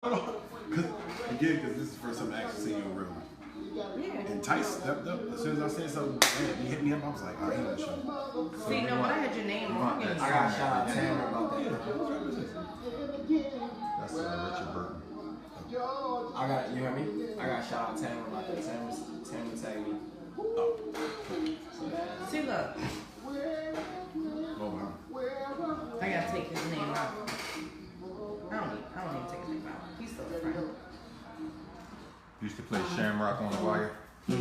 Hold on. Because this is the first time I actually seen you in real life. Yeah. And Tice stepped up as soon as I said something. Man, he hit me up. I was like, all right, he on the show. See, no, but I had your name wrong. I got shout out Tanner about that. That's Richard Burton. You heard me? I got shout out Tanner about that. Tanner tagged me. Oh. See, look. Oh, wow. I gotta take his name out. I don't need to take his name out. He's still a friend. Used to play Shamrock on the wire. Oh,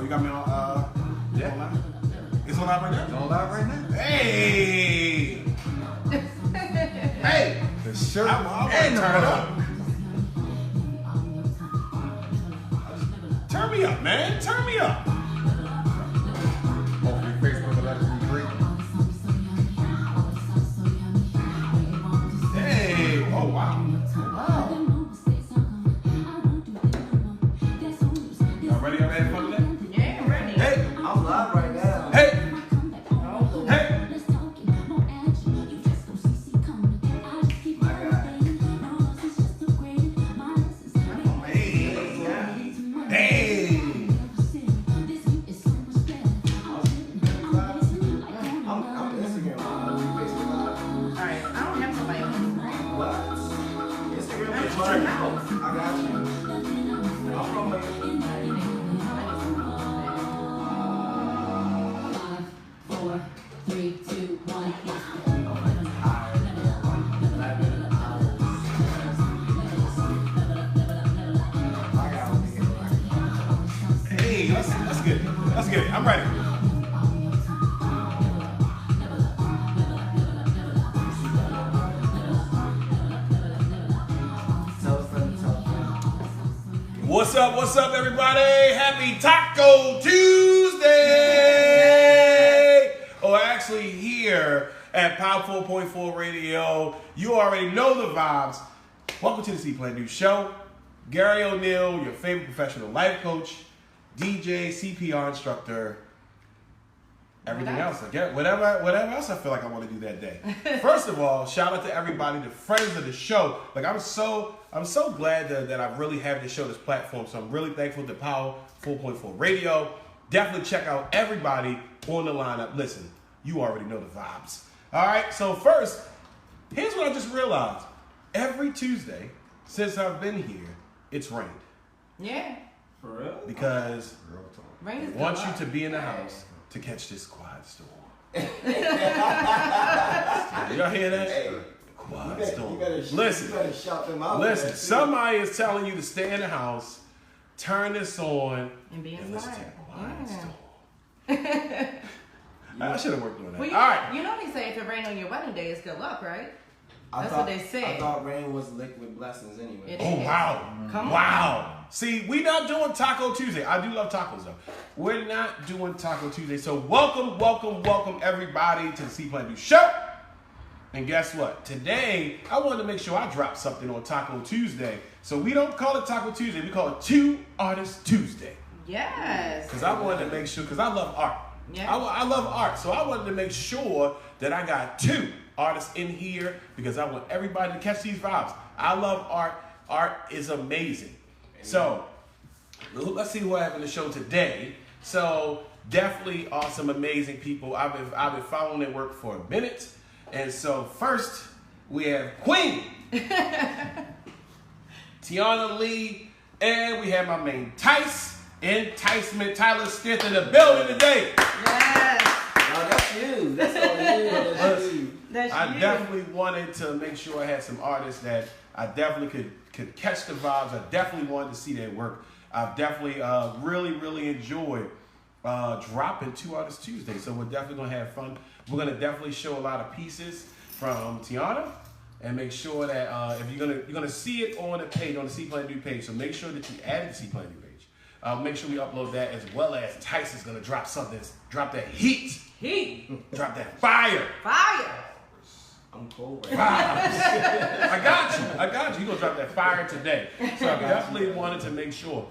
you got me on, Yeah. online? It's on live right now? It's on live right now. Hey! Hey! The shirt I'm and the turn mug. up. Turn me up, man. Turn me up. Hopefully Facebook will let us be free. Hey! Oh, wow. Y'all ready? Y'all ready for that? Yeah, I'm ready. Hey! I'm live right now. Hey! Oh, Lord. Hey! My God. Hey! I'm Instagram live. Facebook live. Alright, I don't have somebody on Instagram. What? Instagram That's is your mine. house. I got you. I'm from like, 4, 3, 2, 1. Hey, that's good. That's good. I'm ready. What's up, everybody? Happy Taco Tuesday! Oh, actually, here at Power 4.4 Radio, you already know the vibes. Welcome to the See.Plan.Do show. Gary O'Neill, your favorite professional life coach, DJ, CPR instructor, everything else. I get whatever else I feel like I want to do that day. First of all, shout out to everybody, the friends of the show. Like I'm so glad that I really have this show, this platform. So I'm really thankful to Power 4.4 Radio. Definitely check out everybody on the lineup. Listen, you already know the vibes. All right. So first, here's what I just realized. Every Tuesday since I've been here, it's rained Yeah. for real? because Rain is I want good you luck. to be in the house to catch this quiet storm. Y'all hear that? Hey, Quiet you storm. better Listen, shout them out. listen. Somebody is telling you to stay in the house, turn this on, And be and listen to inspired. the quiet Yeah. storm. I should have worked on that. Well, All right. you know they say if it rain on your wedding day, it's good luck, right? I That's thought, what they say. I thought rain was liquid blessings anyway. It Oh, is. wow. Come on. Wow. See, we not doing Taco Tuesday. I do love tacos, though. We're not doing Taco Tuesday. So welcome everybody to the See.Plan.Do show. And guess what? Today, I wanted to make sure I dropped something on Taco Tuesday. So we don't call it Taco Tuesday. We call it Two Artists Tuesday. Yes. Because I wanted to make sure, because I love art. Yeah. I love art. So I wanted to make sure that I got two artists in here because I want everybody to catch these vibes. I love art. Art is amazing. So let's see who I have in the show today. So definitely awesome, amazing people. I've been following their work for a minute. And so first we have Queen Tiana Lee, and we have my main Tice, Enticement Tyler Stith in the building today. Yes. No, that's you. That's all you. That's you. That's I you. definitely wanted to make sure I had some artists that I definitely could catch the vibes. I definitely wanted to see their work. I've definitely really enjoyed dropping Two Artists Tuesday. So we're definitely gonna have fun. We're gonna definitely show a lot of pieces from Tiana and make sure that if you're gonna see it on the page, on the See.Plan.Do page. So make sure that you add the See.Plan.Do page. Make sure we upload that, as well as Tyson's gonna drop something, drop that heat, drop that fire. I'm cold right Vibes. I got you. You're gonna drop that fire today. So I definitely wanted to make sure.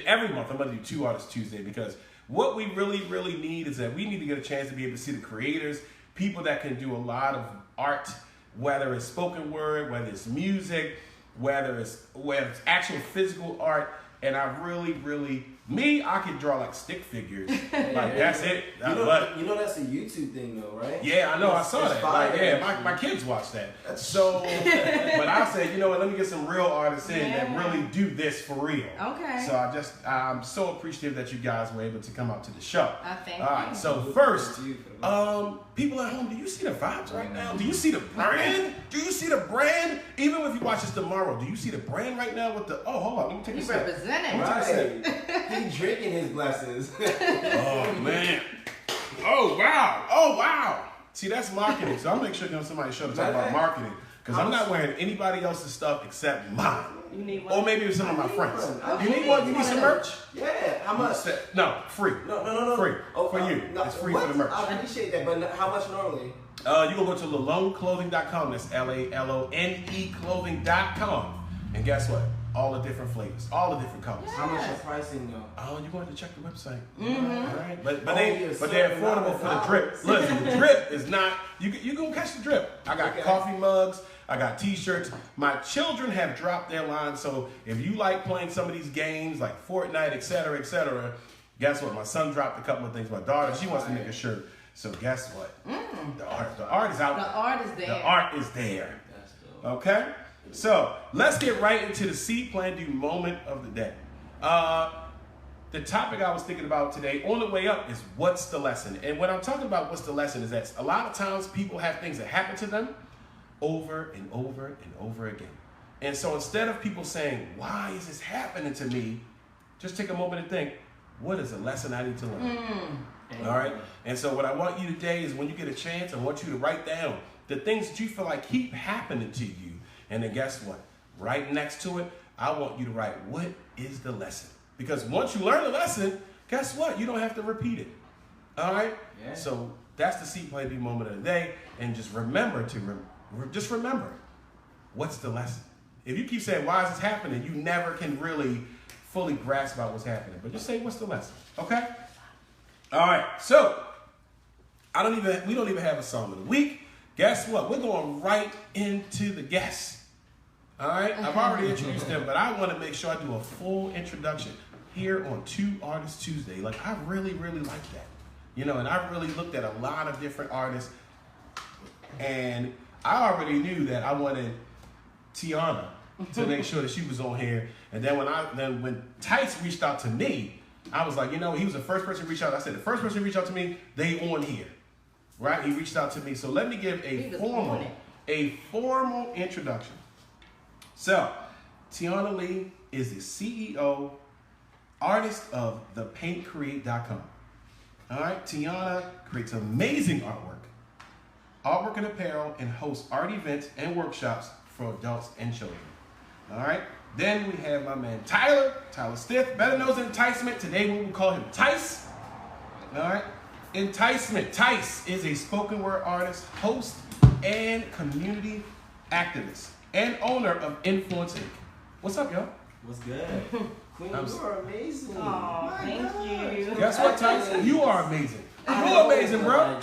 Every month I'm gonna do Two Artists Tuesday, because what we really need is that we need to get a chance to be able to see the creators, people that can do a lot of art, whether it's spoken word, whether it's music, whether it's actual physical art. And I really, I can draw like stick figures. Like that's it. You know that's a YouTube thing though, right? Yeah, I know. I saw that. Fire. Like, yeah, my kids watch that. So, but I said, you know what? Let me get some real artists in that really do this for real. Okay. So I'm so appreciative that you guys were able to come out to the show. Thank All right. you. So first, people at home, do you see the vibes right now? Do you see the brand? Do you see the brand? Even if you watch this tomorrow, do you see the brand right now with the? Oh, hold on. Let me take a You sip. representing. Right. He drinking his blessings. Oh man. Oh wow. See, that's marketing. So I'll make sure somebody show to talk about marketing. Because I'm not wearing anybody else's stuff except mine. You need one? Or maybe some of my friends. one. You need one? You need some merch? Yeah. How much? No, free. No. Free. Oh, For you. no, It's free what? for the merch. I appreciate that, but how much normally? You can go to LaloneClothing.com. That's LALONE clothing.com. And guess what? All the different flavors, all the different colors. How much is pricing though? Oh, you're going to check the website. Mm-hmm. All right. But yes, they're sir. affordable for the drip. Listen, the drip is not, you gonna catch the drip. I got coffee mugs, I got t-shirts. My children have dropped their line, so if you like playing some of these games like Fortnite, etc., guess what? My son dropped a couple of things. My daughter, she wants to make a shirt. So guess what? The art is out. The art is there. The art is there. That's dope. Okay? So let's get right into the See.Plan.Do moment of the day. The topic I was thinking about today on the way up is what's the lesson? And when I'm talking about what's the lesson is that a lot of times people have things that happen to them over and over and over again. And so instead of people saying, why is this happening to me? Just take a moment and think, what is a lesson I need to learn? All right? And so what I want you today is when you get a chance, I want you to write down the things that you feel like keep happening to you. And then guess what? Right next to it, I want you to write, what is the lesson? Because once you learn the lesson, guess what? You don't have to repeat it. All right? Yeah. So that's the See.Plan.Do moment of the day. And just remember to, just remember, what's the lesson? If you keep saying, why is this happening? You never can really fully grasp about what's happening. But just say, what's the lesson? Okay? All right. So, we don't even have a song of the week. Guess what? We're going right into the guests. All right? I've already introduced them, but I want to make sure I do a full introduction here on Two Artists Tuesday. Like, I really like that. You know, and I really looked at a lot of different artists, and I already knew that I wanted Tiana to make sure that she was on here. And then when Tice reached out to me, I was like, you know, he was the first person to reach out. I said, the first person to reach out to me, they on here. Right? He reached out to me. So let me give a formal introduction. So, Tiana Lee is the CEO, artist of thepaintcreate.com. All right? Tiana creates amazing artwork and apparel, and hosts art events and workshops for adults and children. All right? Then we have my man Tyler Stiff, better known as Enticement. Today we will call him Tice. All right? Enticement. Tice is a spoken word artist, host, and community activist, and owner of Influence Inc. What's up, y'all? What's good? Queen, you are amazing. Oh, thank you. Guess what, Tice? You are amazing. You're amazing, bro.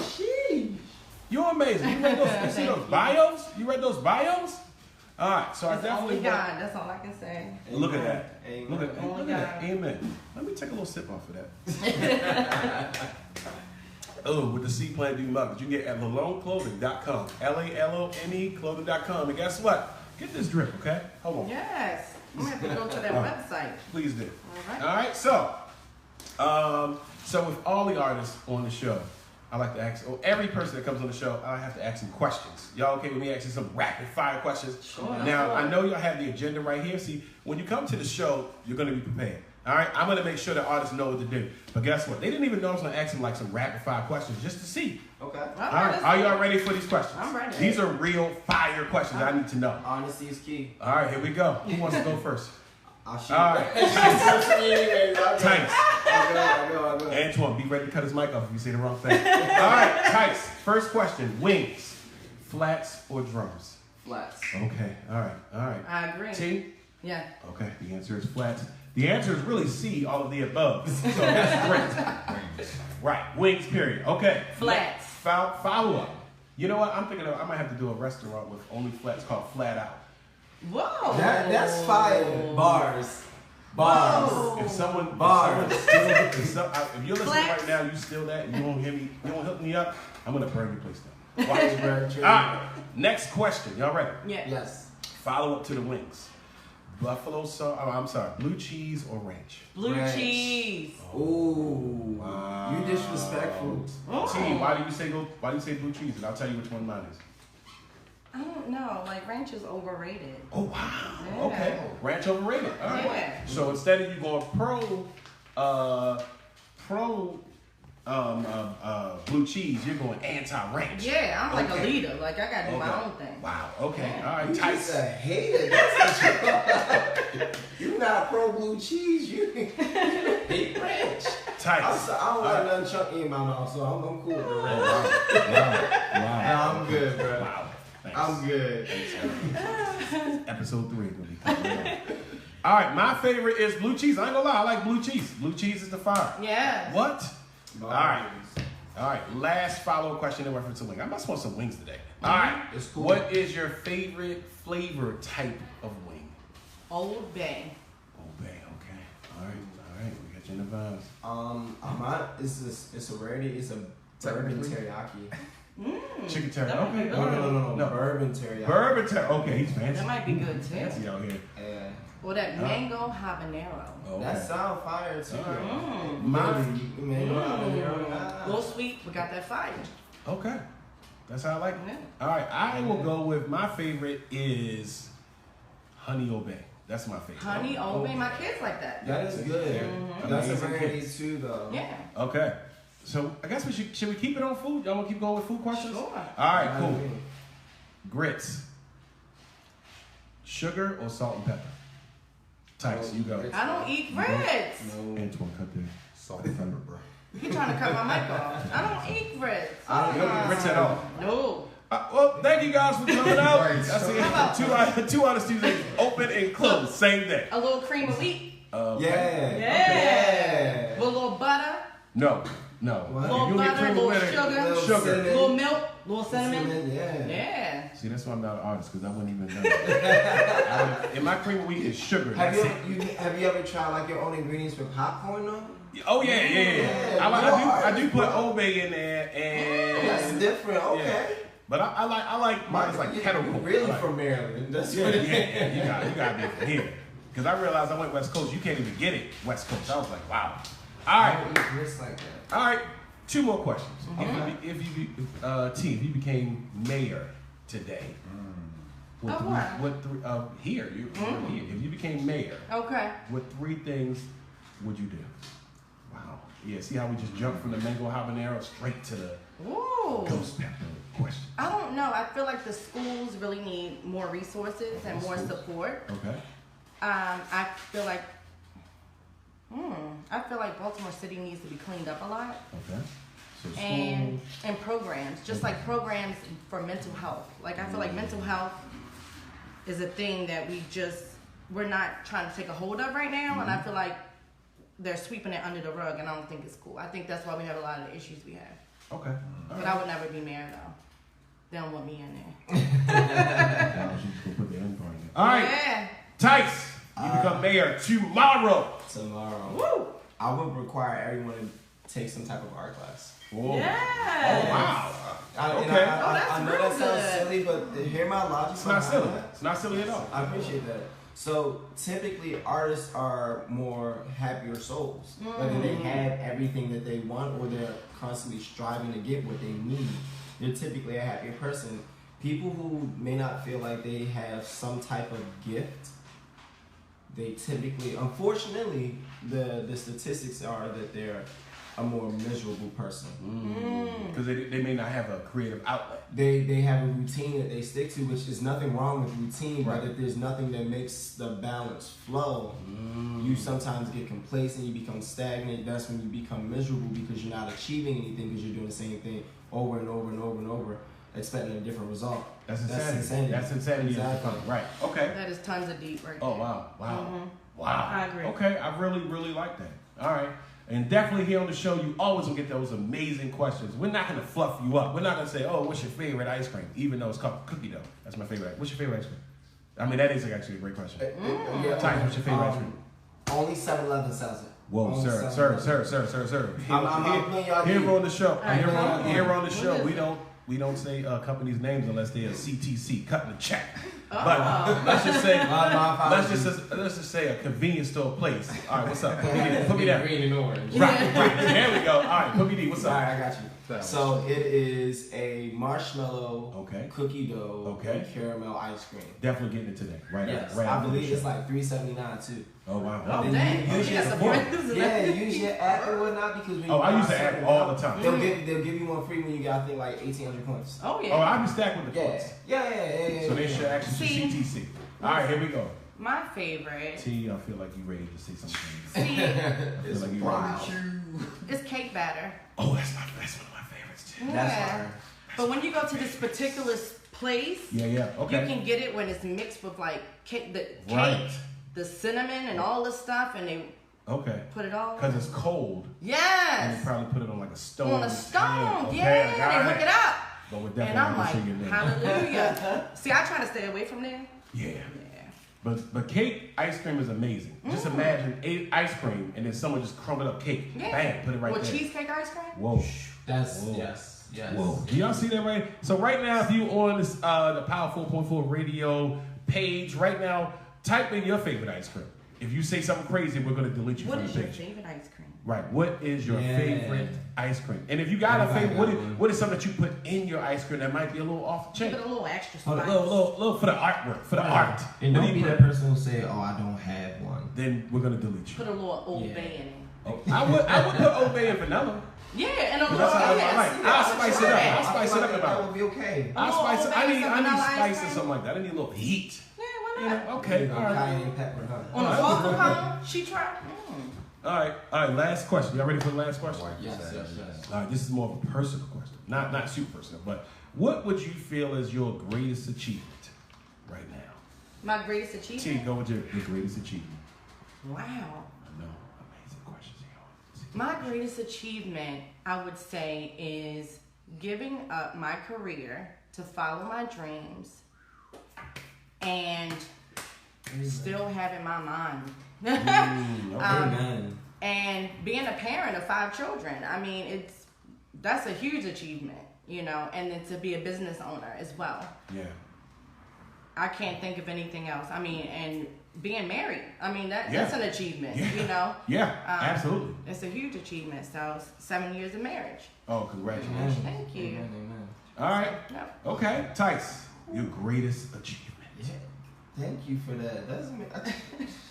You're amazing. You read those? You see those bios? You read those bios? All right, so I definitely only God. That's all I can say. Look at that. Amen. Look at Only that. God. Amen. Let me take a little sip off of that. Oh, with the See.Plan.Do mug that you get at LaloneClothing.com. LALONE clothing.com. And guess what? Get this drip, okay? Hold on. Yes. I'm going to have to go to that website. Please do. All right. All right, so with all the artists on the show, I like to ask, every person that comes on the show, I have to ask some questions. Y'all okay with me asking some rapid fire questions? Sure. Now, I know y'all have the agenda right here. See, when you come to the show, you're going to be prepared. All right? I'm going to make sure that artists know what to do. But guess what? They didn't even know I was going to ask them like some rapid fire questions just to see. Okay. All All right. Are y'all ready for these questions? I'm ready. These are real fire questions I need to know. Honesty is key. All right, here we go. Who wants to go first? I'll shoot. All right. Tice. I'll go. Antoine, be ready to cut his mic off if you say the wrong thing. All right, Tice. First question. Wings, flats, or drums? Flats. Okay, all right. I agree. T? Yeah. Okay, the answer is flats. The answer is really C, all of the above. So that's great. Right, wings, period. Okay. Flats. Follow up. You know what? I'm thinking I might have to do a restaurant with only flats called Flat Out. Whoa. That's fire. Bars. Whoa. If someone Bars. if you're listening right now, you steal that and you won't hear me, you won't hook me up, I'm gonna burn your place down. Watch. All right. Next question. Y'all ready? Yeah. Yes. Follow up to the wings. Buffalo sauce. Oh, I'm sorry. Blue cheese or ranch? Blue Ranch. cheese. Ooh. Wow. You disrespectful. Oh. T, why do you say blue cheese? And I'll tell you which one mine is. I don't know. Like, ranch is overrated. Oh wow. Yeah. Okay. Ranch overrated. All right. Yeah. So instead of you going blue cheese, you're going anti-ranch. Yeah, I'm like Okay. a leader. Like, I gotta do my own thing. Wow. Okay. Yeah. All right. You Tight. just a hater. That's what you're not pro blue cheese. You hate ranch. Tight. I don't like nothing chunky in my mouth, so I'm cool with the ranch. Wow. Nah, I'm good, bro. Wow. Thanks. I'm good. Episode 3 gonna be coming up. All right, my favorite is blue cheese. I ain't gonna lie, I like blue cheese. Blue cheese is the fire. Yeah. What? All right. Last follow-up question in reference to wings. I must want some wings today. All right. It's cool. What is your favorite flavor type of wing? Old Bay. Old Bay. Okay. All right. We got you in the vibes. It's a rarity. It's a bourbon teriyaki. Chicken teriyaki. That might be Okay. good. No. Bourbon teriyaki. Bourbon teriyaki. Okay, he's fancy. That might be good too. Fancy out here. Yeah. Or that mango habanero. Okay. That sound fire too. All right. Mm. Mango habanero. A little sweet, we got that fire. Okay. That's how I like it. Yeah. All right, I will go with my favorite is Honey Obey. That's my favorite. Honey Old Bay, my kids like that. That is good. Mhm. That's a Amazing rarity kids. too, though. Yeah. Okay. So I guess should we keep it on food? Y'all want to keep going with food questions? Sure. All right, cool. Grits. Sugar or salt and pepper? Tights, you go. I don't eat grits. Antoine, cut there. Salt and pepper, bro. You trying to cut my mic off? I don't eat grits. You don't eat grits at all. No. Well, thank you guys for coming out. Right. I see two honest Tuesdays open and closed same day. A little cream of wheat. Yeah. Yeah. With a little butter. No. What? If Little you get butter, cream of little vinegar, sugar. sugar. Little milk. Little cinnamon. Yeah. Yeah. See, that's why I'm not an artist, because I wouldn't even know. And my cream of wheat is sugar. Have That's you, it. have you ever tried like your own ingredients for popcorn though? Oh yeah. Yeah, I do put Old Bay in there, and That's different. Okay. Yeah. But I like mine's like kettle You corn. really Like- from Maryland? That's Yeah, what yeah, it is. yeah. You gotta be from here. Because I realized I went West Coast. You can't even get it West Coast. I was like, wow. All I right, don't eat grits like that. all right. 2 more questions. Mm-hmm. If you became mayor today, what Of three, what? what three, here, you're here. If you became mayor, Okay. what 3 things would you do? Wow. Yeah, see how we just jumped from the mango habanero straight to the Ooh. ghost pepper question. I don't know. I feel like the schools really need more resources and more support. Okay. I feel like Baltimore City needs to be cleaned up a lot. Okay. So school. And programs, just like programs for mental health. Like I feel like mental health is a thing that we're not trying to take a hold of right now, and I feel like they're sweeping it under the rug, and I don't think it's cool. I think that's why we have a lot of the issues we have. Okay. All But right. I would never be mayor though. They don't want me in there. Now she's gonna put the end part in. All right. Yeah. Tice, you become mayor tomorrow. Tomorrow, Woo. I would require everyone to take some type of art class. Whoa. Yes. Oh wow. And Okay. Oh, that's I know real that sounds good. silly, but hear my logic. It's not behind silly. that. It's not silly at all. I appreciate that. So typically, artists are more happier souls. Whether they have everything that they want or they're constantly striving to get what they need, they're typically a happier person. People who may not feel like they have some type of gift, they typically, unfortunately, the statistics are that they're a more miserable person. Because they may not have a creative outlet. They have a routine that they stick to, which is nothing wrong with routine, Right. but if there's nothing that makes the balance flow, you sometimes get complacent, you become stagnant. That's when you become miserable because you're not achieving anything because you're doing the same thing over and over and over and over, expecting a different result. That's insanity. That's insanity. Exactly. Right. Okay. That is tons of deep right there. Oh wow. Wow. Mhm. Wow. I agree. Okay. I really like that. All right. And definitely here on the show, you always will get those amazing questions. We're not going to fluff you up. We're not going to say, oh, what's your favorite ice cream? Even though it's called cookie dough. That's my favorite. What's your favorite ice cream? I mean, that is actually a great question. Titus, what's your favorite ice cream? Only 7-Eleven sells it. Whoa, Only sir. I'm putting y'all Here deep. on the show. Right, Here on the show, What is we don't say companies' names unless they are CTC, cutting the check. But let's just say let's just say a convenience store place. All right, what's up? Put me down. Green and orange. Right, there we go. All right, put me D. What's All up? right, I got you. So it is a marshmallow Okay. cookie dough Okay. caramel ice cream. Definitely getting it today. Right. Yes, right I after the believe it's show. like $3.79 too. Oh wow. Oh, Then dang. use You your got some support. friends. Yeah, use your app and whatnot because when you I buy use the app something, all the time. They'll give you one free when you get I think like 1,800 points. Oh, Oh, yeah. I be stacked with the Yeah, points. yeah. So they should actually See. do CTC. All right, here we go. My favorite T, I feel like you ready to say something. see, I feel like you Wow. ready. is cake batter. Oh, that's one of my favorites too. That's Yeah. fire. But when you go to this particular place, Yeah. Okay. you can get it when it's mixed with like cake, Right. the cinnamon, and all this stuff, and they Okay. put it all. Because it's cold, and Yes. you probably put it on like a stone. On a stone, Okay, yeah, I got they hook it up. But we're And definitely I'm not gonna like, say your name. hallelujah. See, I try to stay away from there. Yeah. Yeah. But cake ice cream is amazing. Just imagine ice cream and then someone just crumbled up cake. Yeah. Bam, put it right Or there. cheesecake ice cream. Whoa. That's Whoa. yes. Whoa. Do y'all see that right? So right now, if you on this the Power 4.4 radio page, right now, type in your favorite ice cream. If you say something crazy, we're gonna delete you What from is the your page. favorite ice cream? Right. What is your Yeah. favorite ice cream? And if you got a Everybody favorite, got one. what is something that you put in your ice cream that might be a little off the Give chain? it a little extra A spice. little for the artwork, for the art. And What don't do be you that put? person who say, "Oh, I don't have one." Then we're gonna delete you. Put a little Old Yeah. Bay in it. Oh, I would put Old Bay and vanilla. Yeah, and a little That's how I yes. like. I'll spice it up. I'll spice it up That about. would be okay. I'll little spice it. Old I Bay need and vanilla ice spice or cream. something like that. I need a little heat. Yeah, why You not? know? Okay. All right. Cayenne pepper, huh? On a All right. waffle cone, she tried. All right. Last question. Y'all ready for the last question? Yes. All right. This is more of a personal question. Not super personal, but what would you feel is your greatest achievement right now? My greatest T, achievement. go with your greatest achievement. Wow. I know. Amazing questions here. My greatest achievement, I would say, is giving up my career to follow my dreams and still having my mind. Okay. Amen. And being a parent of 5 children. I mean, that's a huge achievement, you know, and then to be a business owner as well. Yeah. I can't think of anything else. I mean, and being married. I mean, Yeah. that's an achievement, Yeah. you know. Yeah. Absolutely. It's a huge achievement. So 7 years of marriage. Oh, congratulations. Thank you. Amen. All right. No. Okay. Tice, your greatest achievement. Yeah. Thank you for that.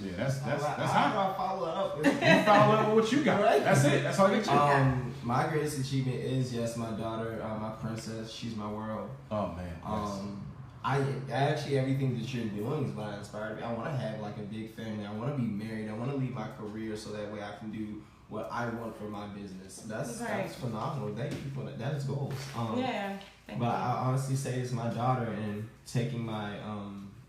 Yeah, that's how do how I follow up? you follow up with what you got. Right. That's it. That's all you got. My greatest achievement is yes, my daughter, my princess. She's my world. Oh man. I actually everything that you're doing is what inspired me. I want to have like a big family. I want to be married. I want to leave my career so that way I can do what I want for my business. That's phenomenal. Thank you for that. That is goals. Yeah. Thank But you. I honestly say it's my daughter and taking my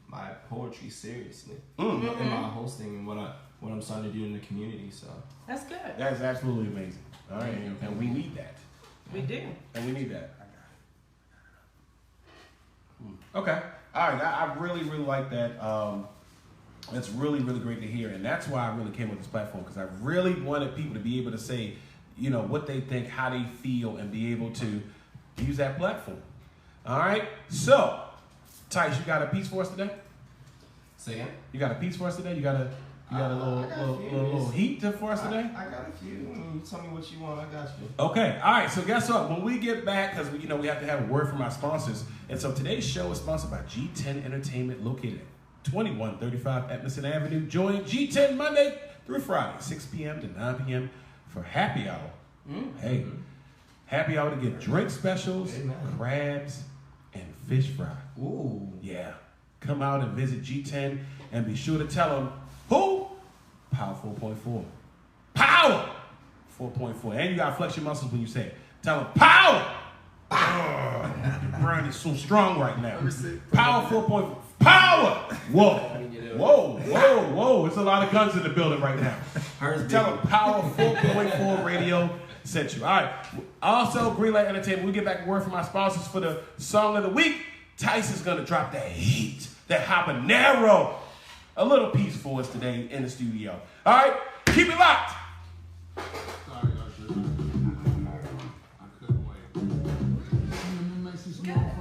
my poetry seriously and my hosting and what I'm starting to do in the community. So That's good. That is absolutely amazing. All right, and we need that. We do. And we need that. Okay. All right. I really, really like that. That's really, really great to hear. And that's why I really came with this platform, because I really wanted people to be able to say, you know, what they think, how they feel, and be able to use that platform. All right. So, Tice, you got a piece for us today? say again. You got a piece for us today? You got a little heat for us today? I got a few. You tell me what you want. I got you. Okay, all right. So guess what? When we get back, because we have to have a word from our sponsors, and so today's show is sponsored by G10 Entertainment, located at 2135 Edmondson Avenue. Join G10 Monday through Friday, 6 p.m. to 9 p.m. for happy hour. Hey, happy hour to get drink specials, Amen. crabs, and fish fry. Ooh. Yeah, come out and visit G10, and be sure to tell them who. Power 4.4. Power 4.4. And you gotta flex your muscles when you say it. Tell them power. Your brain is so strong right now. Power 4.4. Power. Whoa. Whoa. It's a lot of guns in the building right now. Hers Tell them Power 4.4 Radio sent you. All right. Also, Greenlight Entertainment. We'll get back to word from our sponsors for the song of the week. Tyson's going to drop that heat, that habanero. A little piece for us today in the studio. All right. Keep it locked.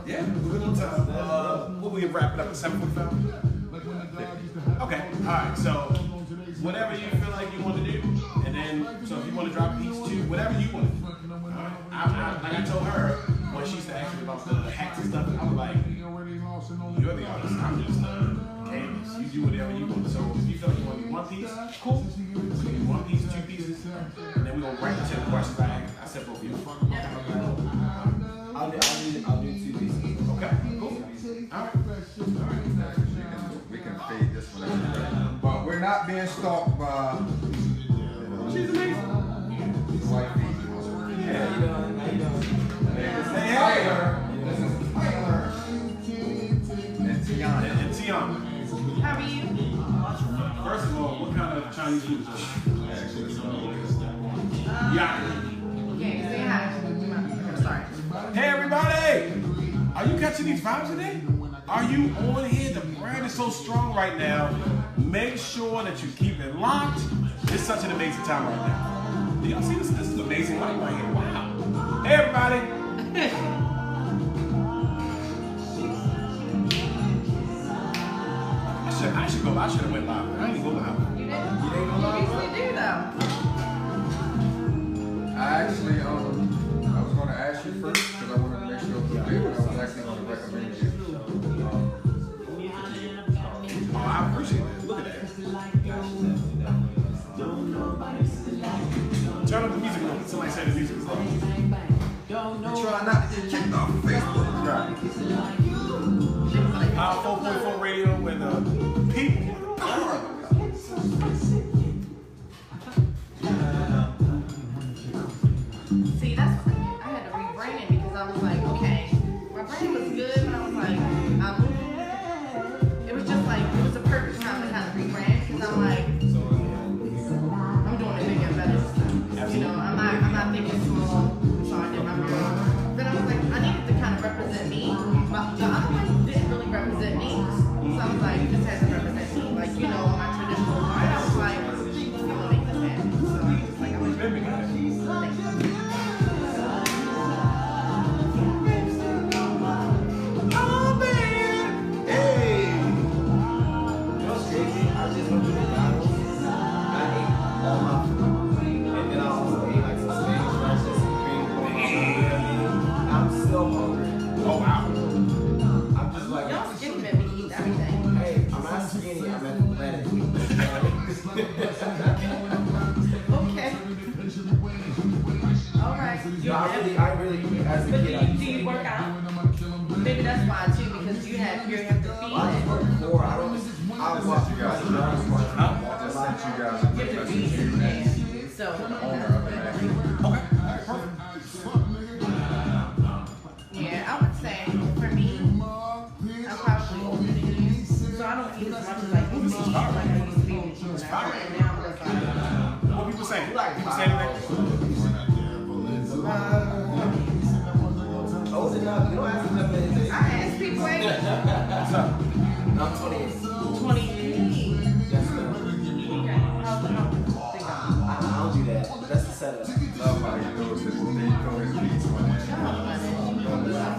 Yeah, we're good on time. We'll be wrapping up at 7:45. Okay, all right. So whatever you feel like you want to do, and then so if you want to drop a piece too, whatever you want to do. Like I told her when she used to ask me about the hats and stuff, I was like, "You're the artist. I'm just canvas. You do whatever you want." So if you feel like you want to do one piece, cool. We can do one piece, two pieces, and then we're gonna write the 10 questions back. I said both of you. I'll do 2 pieces. Okay, cool. All right. We can fade this one out. But we're not being stalked by She's amazing. white people. Yeah. How you doing? Hey, Tyler. This is Tyler. And Tiana. And Tiana. How are you? First of all, what kind of Chinese food is this? Yeah. Okay, say hi. I'm sorry. Hey, everybody! Are you catching these vibes today? Are you on here? The brand is so strong right now. Make sure that you keep it locked. It's such an amazing time right now. Do y'all see this? This is amazing light right here. Wow. Hey, everybody! I should have went live. I ain't go live. You usually do though. I actually, I was going to ask you first because I wanted to make sure it was good. I was actually going to recommend you. Oh, I appreciate that. Look at that. Turn up the music on. Somebody said the music is on. Try not to get kicked off Facebook. Right. Power 4.4 Radio with people with the power of God. See, that's what I had to rebrand because I was like, okay, my brand was good, but I was like, it was just like, it was a perfect time to kind of rebrand because I'm like, I'm doing it bigger and better. You know, I'm not thinking small, so I did my brand. But I was like, I needed to kind of represent me. But the other one didn't really represent me. So I was like, it just has to represent me. Like, you know, my traditional part, I was like, I'm gonna make this happen. So I was just like, I'm gonna do it. I really, as a kid, Do you work out? Maybe that's why too, because you have to feed it. I watch you guys. I just sent you guys a You have to message feed to it. the So owner of it, actually. Okay. Perfect. yeah, I would say for me, I'm probably older than you, so I don't eat as much as I used to. Like I used to be with you and now I'm just like. What people saying? People saying anything? Old enough. You don't have to know anything. I ask people, hey, What's up? I'm 28. 28. That's the. Okay, how's the thing going? I don't do that. That's the setup. Love how he knows his beats on it. Alright, I'm gonna come back.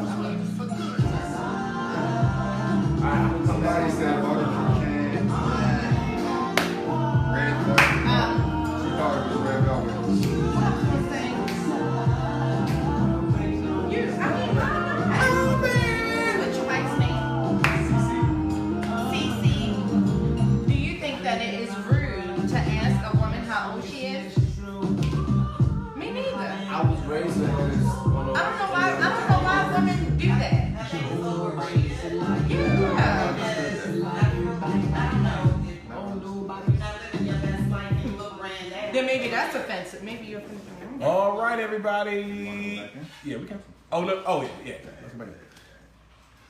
Somebody said barbecue can. Red velvet. She thought it was red velvet. What I was gonna say, what's your wife's name? Cece. Do you think that it is rude to ask a woman how old she is? Me neither. I was raised on this. I don't know why women do that. Yeah. Then maybe that's offensive. Maybe you're offensive. All right, everybody. Yeah, we can. Oh, no. Oh, yeah. That's somebody.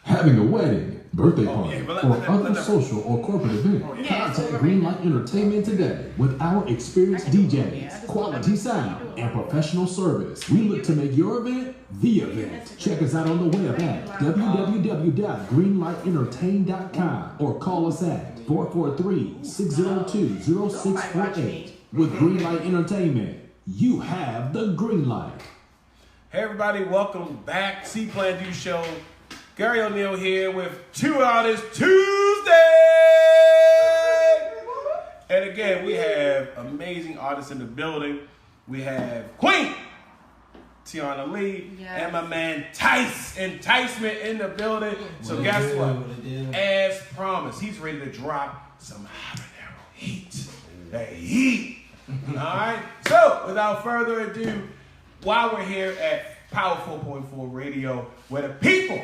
Having a wedding, birthday Oh, party, yeah, but or let other them- social or corporate event, Oh, yeah. contact Yeah, Greenlight Entertainment today. With our experienced I can do it, yeah. I DJs, just quality don't sound, know. and professional service, we look to make your event the event. Check us out on the web at www.greenlightentertain.com or call us at 443-602-0648. With Greenlight Entertainment, you have the green light. Hey everybody, welcome back. See.Plan.Do show. Gary O'Neal here with 2 Artists Tuesday. And again, we have amazing artists in the building. We have Queen Tiana Lee Yes. and my man Enticement in the building. So What it guess do, what? what it do. As promised, he's ready to drop some habanero heat. That heat. All right. So without further ado, while we're here at Power 4.4 Radio, where the people,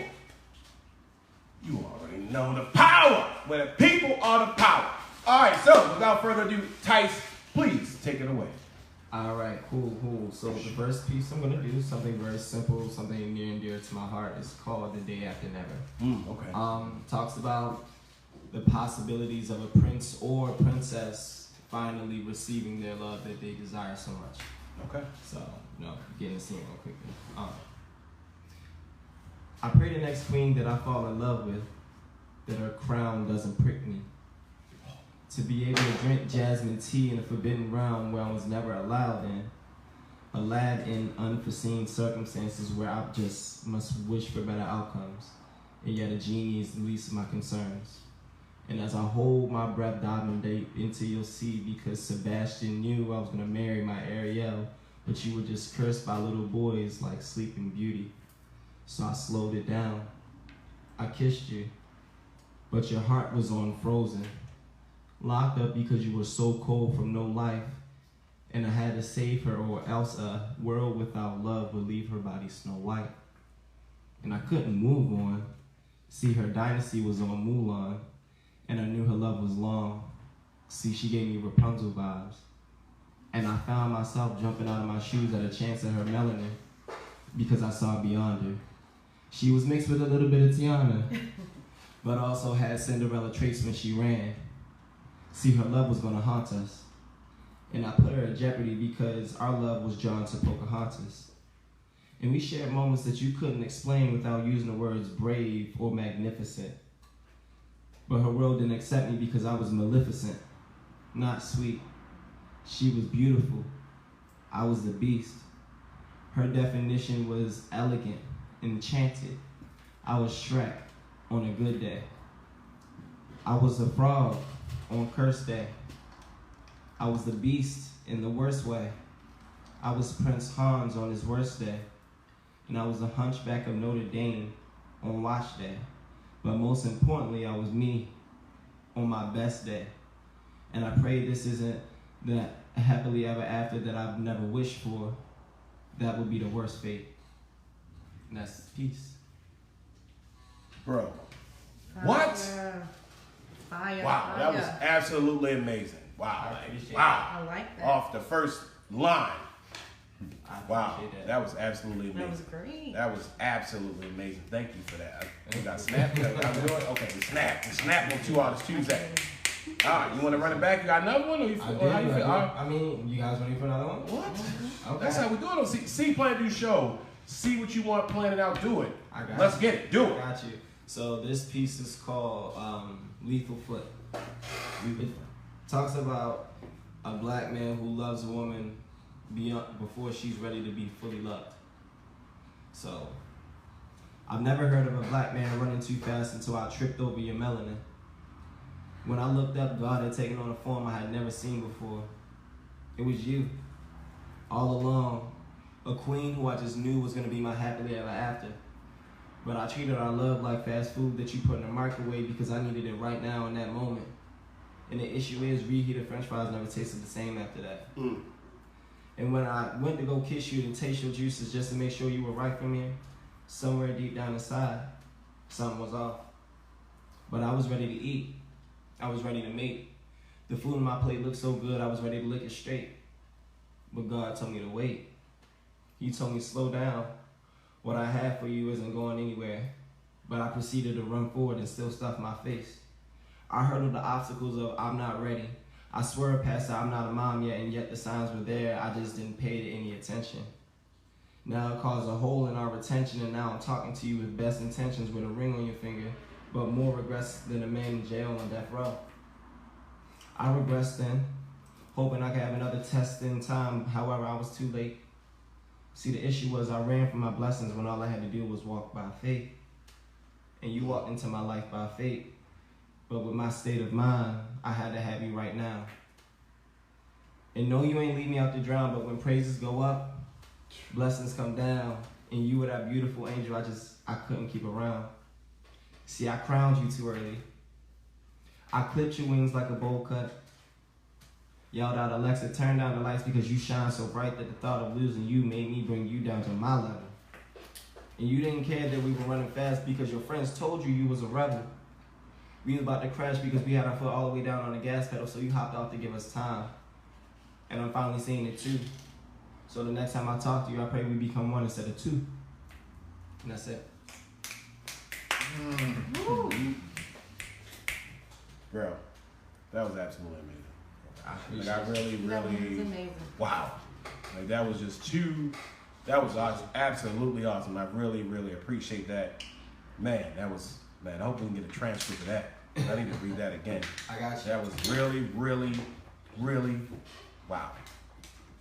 you already know the power, where the people are the power. All right. So without further ado, Tice, please take it away. All right, cool. So the first piece I'm gonna do something very simple, something near and dear to my heart. It's called "The Day After Never." Okay. Talks about the possibilities of a prince or princess finally receiving their love that they desire so much. Okay. So, getting the scene real quickly. I pray the next queen that I fall in love with, that her crown doesn't prick me. To be able to drink jasmine tea in a forbidden realm where I was never allowed in. A lad in unforeseen circumstances where I just must wish for better outcomes. And yet a genie is the least of my concerns. And as I hold my breath diving deep into your sea, because Sebastian knew I was gonna marry my Ariel, but you were just cursed by little boys like Sleeping Beauty. So I slowed it down. I kissed you, but your heart was on frozen. Locked up because you were so cold from no life, and I had to save her, or else a world without love would leave her body Snow White. And I couldn't move on. See, her dynasty was on Mulan, and I knew her love was long. See, she gave me Rapunzel vibes. And I found myself jumping out of my shoes at a chance at her melanin, because I saw beyond her. She was mixed with a little bit of Tiana, but also had Cinderella traits when she ran. See, her love was gonna haunt us. And I put her in jeopardy because our love was drawn to Pocahontas. And we shared moments that you couldn't explain without using the words brave or magnificent. But her world didn't accept me because I was maleficent, not sweet. She was beautiful. I was the beast. Her definition was elegant, enchanted. I was Shrek on a good day. I was a frog on cursed day. I was the beast in the worst way. I was Prince Hans on his worst day. And I was the hunchback of Notre Dame on watch day. But most importantly, I was me on my best day. And I pray this isn't that happily ever after that I've never wished for. That would be the worst fate. And that's peace. Bro. What? Fire. Wow, that was absolutely amazing. Wow. Wow. I like that. Off the first line. I Wow. appreciate That was absolutely amazing. That was great. That was absolutely amazing. Thank you for that. We got snapped. I'm doing okay. We snapped on 2 Artists Tuesday. All right, you want to run it back? You got another one, or you feel? Or how you feel? All right. I mean, you guys ready for another one? What? Okay. That's how we do it on See.Plan.Do show. See what you want, plan it out, do it. I got Let's you. get it. Do it. Got you. So this piece is called Lethal Foot. It talks about a black man who loves a woman before she's ready to be fully loved. So I've never heard of a black man running too fast until I tripped over your melanin. When I looked up, God had taken on a form I had never seen before. It was you, all along, a queen who I just knew was gonna be my happily ever after. But I treated our love like fast food that you put in a microwave because I needed it right now in that moment. And the issue is, reheated French fries never tasted the same after that. And when I went to go kiss you and taste your juices just to make sure you were right for me, somewhere deep down inside, something was off. But I was ready to eat. I was ready to mate. The food on my plate looked so good, I was ready to lick it straight. But God told me to wait. He told me slow down. What I have for you isn't going anywhere. but I proceeded to run forward and still stuff my face. I hurdled the obstacles of I'm not ready. I swerved past the I'm not a mom yet, and yet the signs were there. I just didn't pay it any attention. Now it caused a hole in our retention, and now I'm talking to you with best intentions with a ring on your finger, but more regrets than a man in jail on death row. I regressed then, hoping I could have another test in time. However, I was too late. See, the issue was I ran from my blessings when all I had to do was walk by faith. And you walked into my life by faith. But with my state of mind, I had to have you right now. And no, you ain't leave me out to drown, but when praises go up, blessings come down. And you were that beautiful angel I couldn't keep around. See, I crowned you too early. I clipped your wings like a bowl cut. Yelled out, Alexa, turn down the lights because you shine so bright that the thought of losing you made me bring you down to my level. And you didn't care that we were running fast because your friends told you was a rebel. We was about to crash because we had our foot all the way down on the gas pedal, so you hopped off to give us time. And I'm finally seeing it too. So the next time I talk to you, I pray we become one instead of two. And that's it. Girl, that was absolutely amazing. I Like, appreciate I really, That was really, amazing. wow. Like, that was just that was absolutely awesome. I really, really appreciate that. Man, I hope we can get a transcript of that. I need to read that again. I got you. That was really, really, really, wow.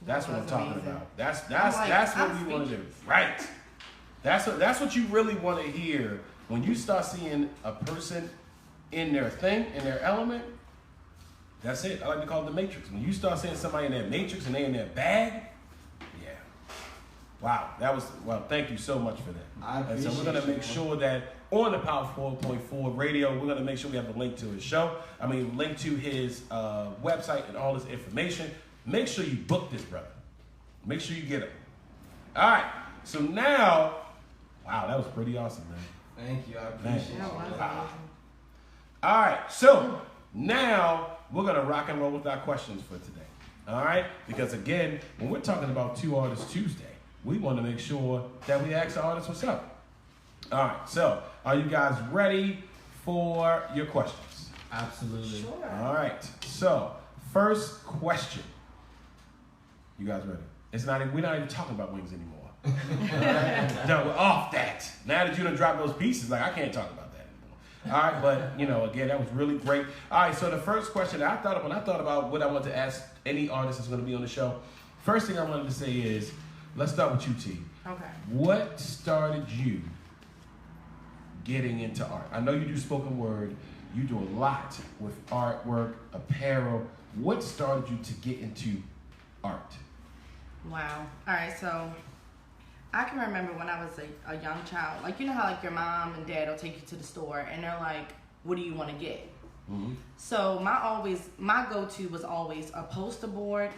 That's what I'm talking amazing. about. That's what I'm we want to do. Right. That's what you really want to hear when you start seeing a person in their thing, in their element. That's it. I like to call it the matrix. When you start seeing somebody in their matrix and they in their bag, yeah. Wow. Thank you so much for that. I And so we're appreciate going to make you, sure that on the Power 4.4 radio, we're going to make sure we have a link to his show. Link to his website and all this information. Make sure you book this, brother. Make sure you get it. All right. So now, wow, that was pretty awesome, man. Thank you. I appreciate That you. was Wow. amazing. All right. So now we're going to rock and roll with our questions for today. All right. Because again, when we're talking about Two Artists Tuesday, we want to make sure that we ask the artists what's up. All right. So are you guys ready for your questions? Absolutely. Sure. All right. So first question. You guys ready? We're not even talking about wings anymore. All right? No, we're off that. Now that you done dropped those pieces, I can't talk about that anymore. All right, but again, that was really great. All right, so the first question that when I thought about what I want to ask any artist that's going to be on the show, first thing I wanted to say is, let's start with you, T. Okay. What started you getting into art? I know you do spoken word. You do a lot with artwork, apparel. What started you to get into art? Wow. All right, so I can remember when I was a young child, like, you know how like your mom and dad will take you to the store and they're like, what do you want to get? Mm-hmm. So my go-to was always a poster board,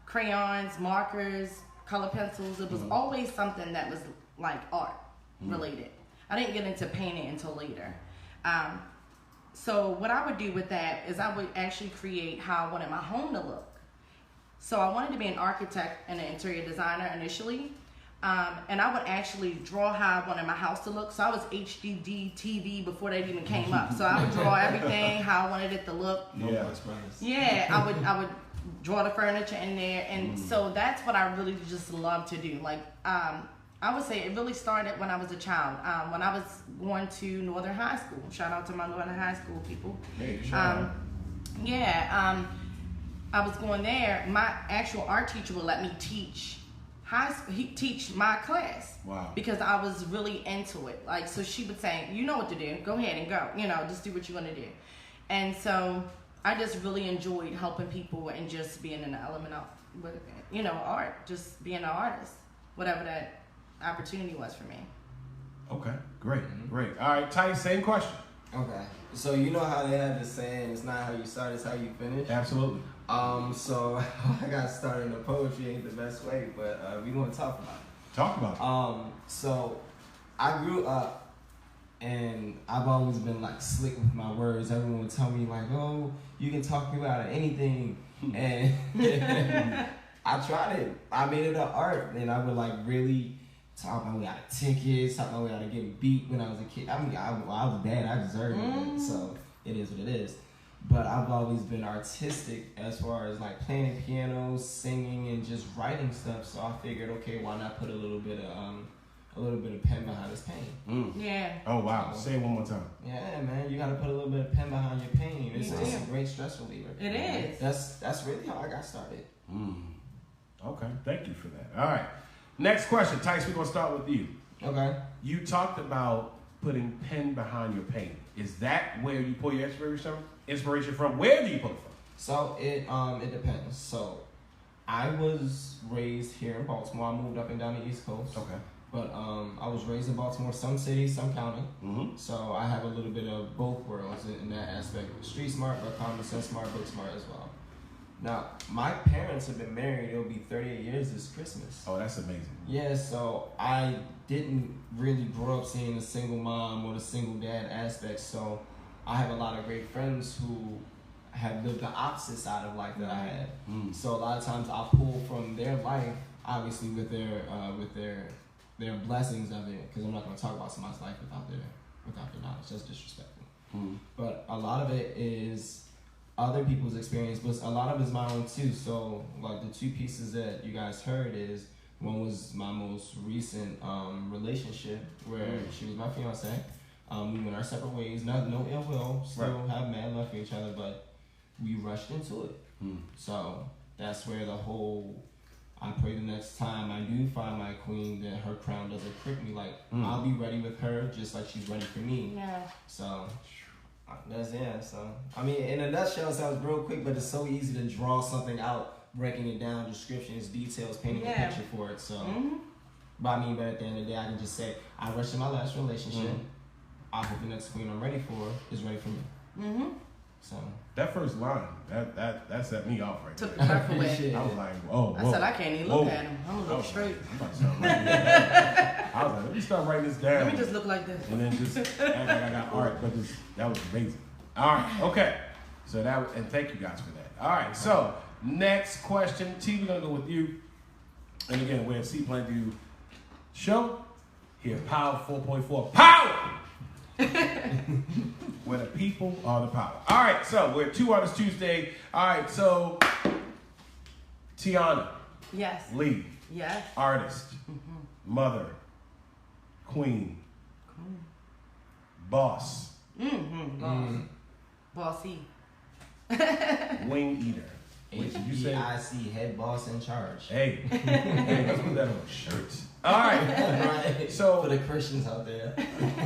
crayons, markers, color pencils. It was always something that was like art related. I didn't get into painting until later. So what I would do with that is I would actually create how I wanted my home to look. So I wanted to be an architect and an interior designer initially. And I would actually draw how I wanted my house to look. So I was HDD TV before that even came up. So I would draw everything how I wanted it to look. Yeah. Yeah, I would draw the furniture in there. And so that's what I really just love to do. Like, I would say it really started when I was a child. When I was going to Northern High School. Shout out to my Northern High School people. Hey, shout out. I was going there. My actual art teacher would let me teach teach my class. Wow. Because I was really into it. Like, so she would say, you know what to do. Go ahead and go. Just do what you want to do. And so I just really enjoyed helping people and just being in the element of, art. Just being an artist. Whatever that opportunity was for me. Okay, great. All right, Ty, same question. Okay. So you know how they have this saying, it's not how you start, it's how you finish? Absolutely. So I got started in poetry ain't the best way, but we gonna talk about it. Talk about it. So I grew up and I've always been like slick with my words. Everyone would tell me like, oh, you can talk people out of anything. And I tried it. I made it an art and I would like really talking about we got tickets, talking about we got to get beat when I was a kid. I mean, I was bad. I deserved it. So it is what it is. But I've always been artistic as far as like playing piano, singing, and just writing stuff. So I figured, okay, why not put a little bit of pen behind this pain? Yeah. Oh wow! Say it one more time. Yeah, man, you got to put a little bit of pen behind your pain. It's a great stress reliever. It is. That's really how I got started. Okay, thank you for that. All right, next question, Tice. We're gonna start with you. Okay. You talked about putting pen behind your pain. Is that where you pull your inspiration from? Where do you pull it from? So it depends. So I was raised here in Baltimore. I moved up and down the East Coast. Okay. But I was raised in Baltimore, some city, some county. So I have a little bit of both worlds in that aspect. Street smart, but common sense smart, book smart as well. Now, my parents have been married. It'll be 38 years this Christmas. Oh, that's amazing. Yeah, so I didn't really grow up seeing the single mom or the single dad aspect. So I have a lot of great friends who have lived the opposite side of life that I had. So a lot of times I pull from their life, obviously with their blessings of it, because I'm not going to talk about somebody's life without their knowledge. That's disrespectful. But a lot of it is other people's experience, but a lot of it is my own too. So like the two pieces that you guys heard is, one was my most recent relationship where she was my fiance. We went our separate ways, no ill will, still have mad love for each other, but we rushed into it. So that's where the whole, I pray the next time I do find my queen that her crown doesn't prick me. Like I'll be ready with her just like she's ready for me. Yeah. So that's So I mean, in a nutshell, it sounds real quick, but it's so easy to draw something out, breaking it down, descriptions, details, painting a picture for it. So, but I mean, but at the end of the day, I can just say I rushed in my last relationship. I hope the next queen I'm ready for is ready for me. So that first line, that set me off right Took there. the breath away. I was like, oh, I said I can't even look at him. I'm gonna look straight. I'm about to start writing this down. I was like, let me start writing this down. Let me just look like this. And then just act like I got art, but that was amazing. All right, okay. So and thank you guys for that. All right, so next question. T, we're gonna go with you. And again, we're at See.Plan.Do show here, Power 4.4. Power! Where the people are the power. All right, so we're Two Artists Tuesday. All right, so Tiana. Yes. Lee. Yes. Artist. Mother. Queen. Boss. Boss. Bossy. Wing eater. Wait, did you say HBIC, head boss in charge. Hey, let's put that on a shirt. All right. Right. So for the Christians out there.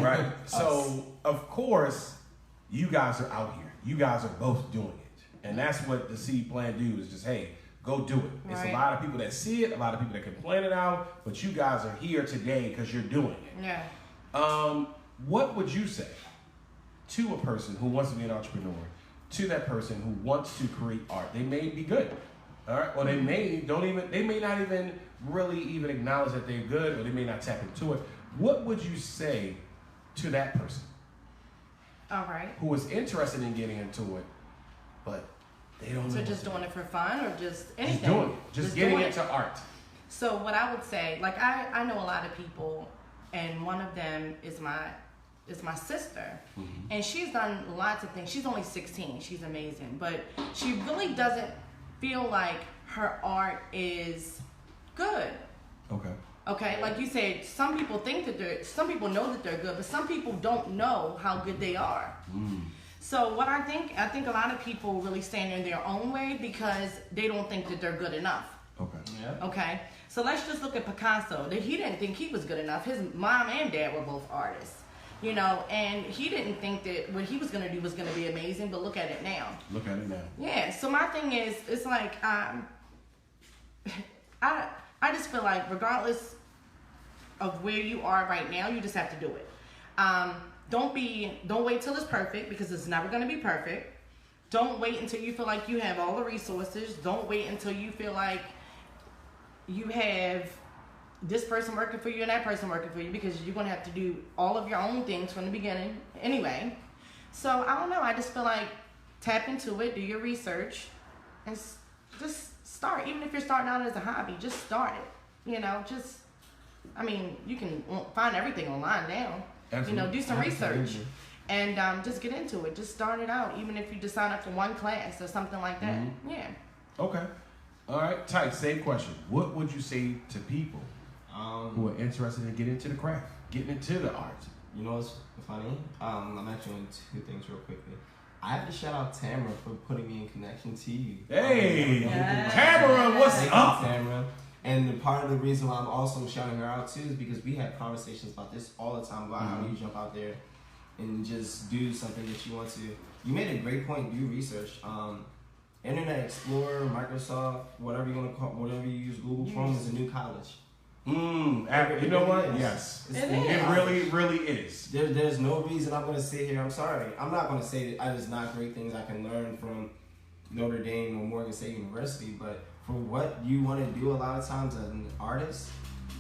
Right. So of course, you guys are out here. You guys are both doing it, and that's what the See.Plan.Do is. Just hey, go do it. It's a lot of people that see it, a lot of people that can plan it out, but you guys are here today because you're doing it. Yeah. What would you say to a person who wants to be an entrepreneur, to that person who wants to create art? They may be good, all right, or they may not even really even acknowledge that they're good, or they may not tap into it. What would you say to that person? All right. Who is interested in getting into it, but they don't know. So just doing it for fun or just anything? Just doing it. Just getting into art. So what I would say, like I know a lot of people, and one of them is my sister, and she's done lots of things. She's only 16. She's amazing, but she really doesn't feel like her art is good. Okay, like you said, some people think that some people know that they're good, but some people don't know how good they are. So what I think a lot of people really stand in their own way because they don't think that they're good enough. Okay. So let's just look at Picasso. He didn't think he was good enough. His mom and dad were both artists, and he didn't think that what he was going to do was going to be amazing, but look at it now. Yeah, so my thing is, it's like, I just feel like regardless of where you are right now, you just have to do it. Don't wait till it's perfect, because it's never going to be perfect. Don't wait until you feel like you have all the resources. Don't wait until you feel like you have this person working for you and that person working for you, because you're going to have to do all of your own things from the beginning anyway. So I don't know. I just feel like tap into it, do your research, and just start. Even if you're starting out as a hobby, just start it. Just I mean, you can find everything online now. Absolutely. You know, do some research. Absolutely. And just get into it. Just start it out. Even if you just sign up for one class or something like that. Mm-hmm. Yeah. Okay. All right. Tight. Same question. What would you say to people who are interested in getting into the craft, getting into the art? You know what's funny? I'm actually doing two things real quickly. I have to shout out Tamara for putting me in connection to you. Hey, Yes. Tamara, what's Thank up? you, Tamara. And part of the reason why I'm also shouting her out too is because we have conversations about this all the time about how you jump out there and just do something that you want to. You made a great point. Do research. Internet Explorer, Microsoft, whatever you want to call, whatever you use, Google Chrome is a new college. You know what? It is. Yes. It's It a new is. It college. really is. There's no reason I'm gonna sit here. I'm sorry. I'm not gonna say that there's not great things I can learn from Notre Dame or Morgan State University, but for what you want to do, a lot of times as an artist,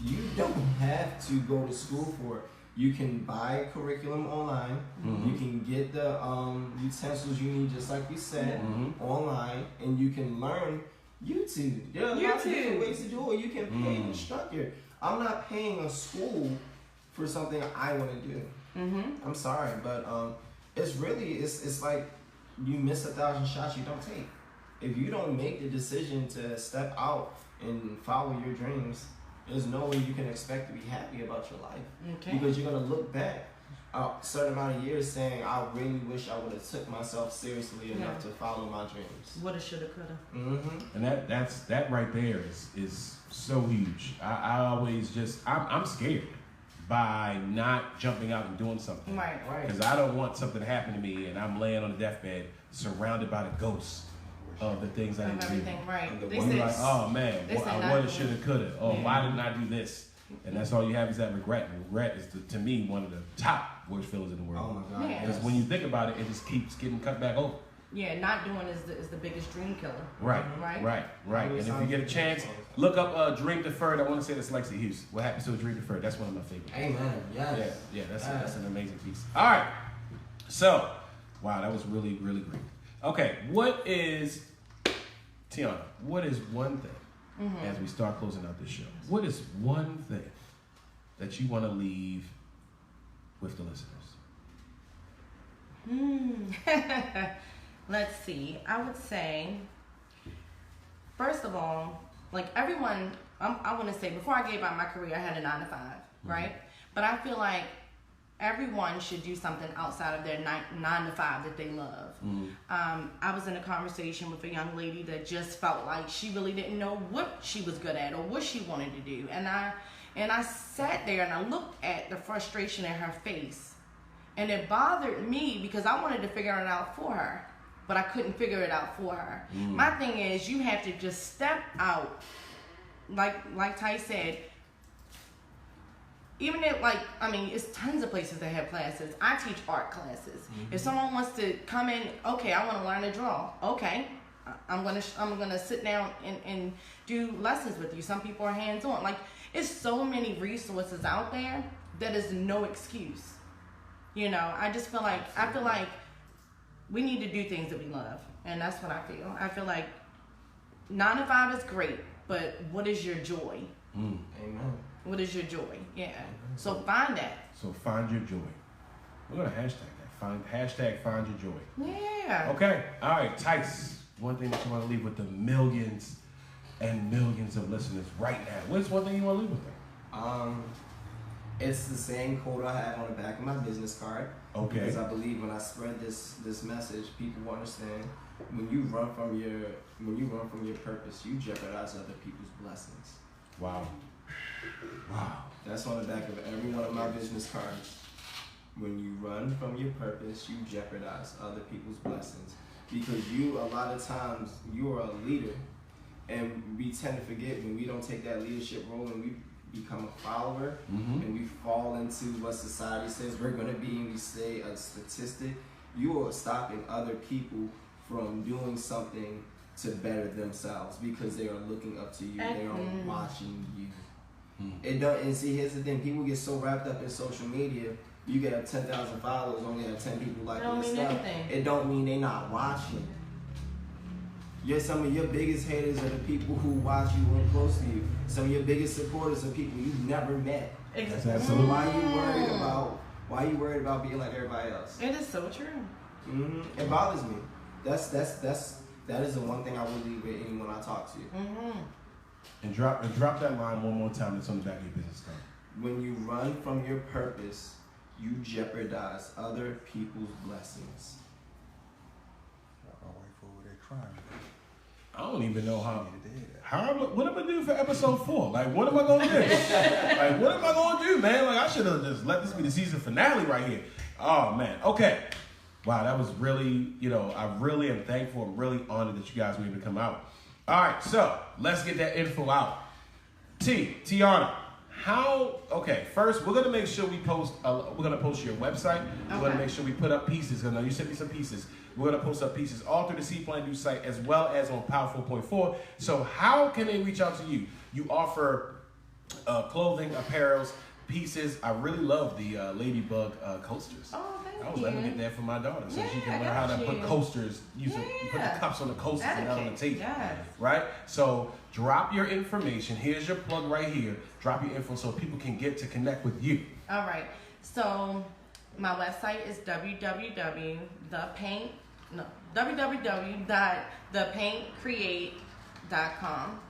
you don't have to go to school for it. You can buy curriculum online. You can get the utensils you need, just like you said, online, and you can learn YouTube. There are a lot of different ways to do it. You can pay an instructor. I'm not paying a school for something I want to do. I'm sorry, but it's really it's like you miss 1,000 shots you don't take. If you don't make the decision to step out and follow your dreams, there's no way you can expect to be happy about your life. Okay. Because you're gonna look back a certain amount of years saying, I really wish I would have took myself seriously enough to follow my dreams. Woulda, shoulda, coulda. And that right there is so huge. I always I'm scared by not jumping out and doing something. Right. Because I don't want something to happen to me and I'm laying on a deathbed surrounded by the ghosts of the things I didn't do. Everything, right. And the They one You're say, like, oh man, they say I not woulda, to. shoulda, coulda. Oh, why didn't I do this? And that's all you have is that regret. And regret is, to me, one of the top worst feelings in the world. Oh my God. Yeah. Because when you think about it, it just keeps getting cut back over. yeah, not doing is the biggest dream killer. Right, Right. right. And if you get a chance, look up Dream Deferred. I want to say that's Lexi Hughes. What happens to a Dream Deferred? That's one of my favorites. Amen. Yes. Yeah, that's an amazing piece. All right. So, wow, that was really, really great. Okay, what is, Tiana, what is one thing, as we start closing out this show, what is one thing that you want to leave with the listeners? Let's see. I would say, first of all, like everyone, I want to say, before I gave out my career, I had a 9 to 5, right? But I feel like everyone should do something outside of their 9 to 5 that they love. I was in a conversation with a young lady that just felt like she really didn't know what she was good at or what she wanted to do. And I sat there and I looked at the frustration in her face. And it bothered me because I wanted to figure it out for her, but I couldn't figure it out for her. My thing is, you have to just step out. Like Ty said, even if, it's tons of places that have classes. I teach art classes. If someone wants to come in, okay, I want to learn to draw. Okay, I'm gonna sit down and do lessons with you. Some people are hands-on. Like, it's so many resources out there that is no excuse. You know, I feel like we need to do things that we love, and that's what I feel. I feel like 9 to 5 is great, but what is your joy? Amen. What is your joy? Yeah. So find that. So find your joy. We're going to hashtag find your joy. Yeah. Okay. All right. Tice, one thing that you want to leave with the millions and millions of listeners right now. What's one thing you want to leave with them? It's the same quote I have on the back of my business card. Okay. Because I believe when I spread this message, people will understand when you run from your purpose, you jeopardize other people's blessings. Wow. That's on the back of every one of my business cards. When you run from your purpose, you jeopardize other people's blessings. Because a lot of times, you are a leader. And we tend to forget when we don't take that leadership role and we become a follower and we fall into what society says we're going to be and we say a statistic, you are stopping other people from doing something to better themselves because they are looking up to you. They are watching you. And see, here's the thing. People get so wrapped up in social media. You get 10,000 followers, only have 10 people liking your stuff. Anything. It don't mean they not watching. Some of your biggest haters are the people who watch you and close to you. Some of your biggest supporters are people you've never met. That's So absolutely. why are you worried about being like everybody else? It is so true. It bothers me. That is the one thing I will leave with anyone I talk to. And drop that line one more time. That's on the back of your business card. When you run from your purpose, you jeopardize other people's blessings. I'll wait for where they're crying. I don't even know what am I gonna do for episode 4? Like, what am I gonna do? Like, what am I gonna do, man? Like, I should have just let this be the season finale right here. Oh man. Okay. Wow, that was really, I really am thankful. I'm really honored that you guys were able to come out. All right, so let's get that info out. Tiana, first we're gonna make sure we post. We're gonna post your website. We're gonna make sure we put up pieces. I know you sent me some pieces. We're gonna post up pieces all through the See.Plan.Do site as well as on Power 4.4. So how can they reach out to you? You offer clothing, apparels, pieces. I really love the Ladybug coasters. Oh, thank you. I was letting get that for my daughter so she can I learn how to got put you. coasters. You put the cups on the coasters and not on the table. Yes. Right? So drop your information. Here's your plug right here. Drop your info so people can get to connect with you. All right. So my website is www.thepaintcreate.com.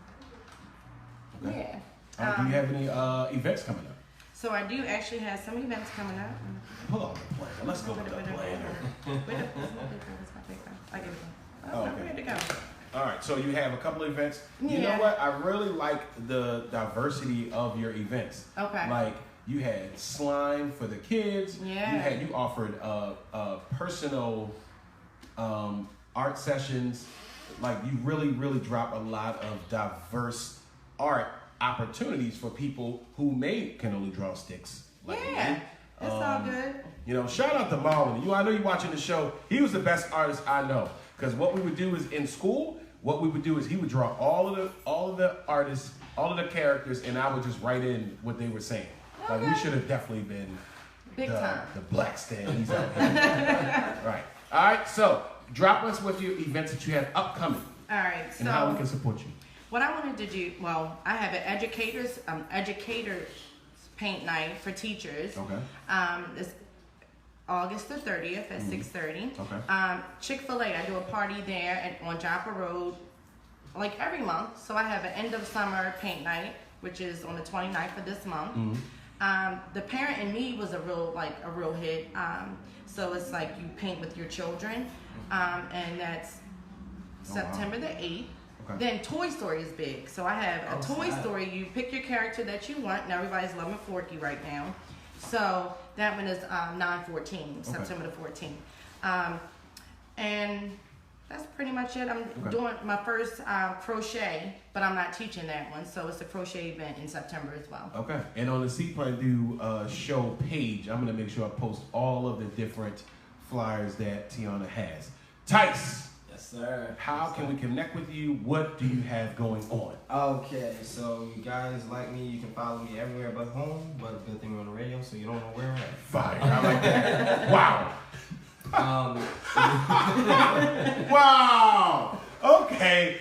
Okay. Yeah. Do you have any events coming up? So I do actually have some events coming up. Pull on the planner. Let's go with the planner. Where's my paper? I give it to you. Oh, I'm okay. ready to go. All right, so you have a couple of events. You know Yeah. what? I really like the diversity of your events. Okay. Like you had slime for the kids. Yeah. You offered personal art sessions. Like you really drop a lot of diverse art opportunities for people who can only draw sticks. Like Yeah. me. It's all good. Shout out to Marlon. I know you're watching the show. He was the best artist I know. Because what we would do is in school, he would draw all of the artists, all of the characters, and I would just write in what they were saying. Like we should have definitely been Big time. the black stand. He's out here. Right. All right. So drop us with your events that you have upcoming All right. and how we can support you. What I wanted to do, I have an educators paint night for teachers. Okay. It's August the 30th at 6:30. Okay. Chick-fil-A, I do a party there on Joppa Road, like every month. So I have an end of summer paint night, which is on the 29th of this month. The Parent and Me was a real hit. So it's like you paint with your children, and that's September the 8th. Okay. Then Toy Story is big. So I have a Toy Story. You pick your character that you want, and everybody's loving Forky right now. So that one is 9/14, September the 14th. And that's pretty much it. I'm doing my first crochet, but I'm not teaching that one. So it's a crochet event in September as well. Okay. And on the See.Plan.Do show page, I'm going to make sure I post all of the different flyers that Tiana has. Tice. Yes, sir. How can we connect with you? What do you have going on? Okay, so you guys like me, you can follow me everywhere but home. But good thing we're on the radio, so you don't know where we're at. Fire. I like that. Wow. Wow. Okay.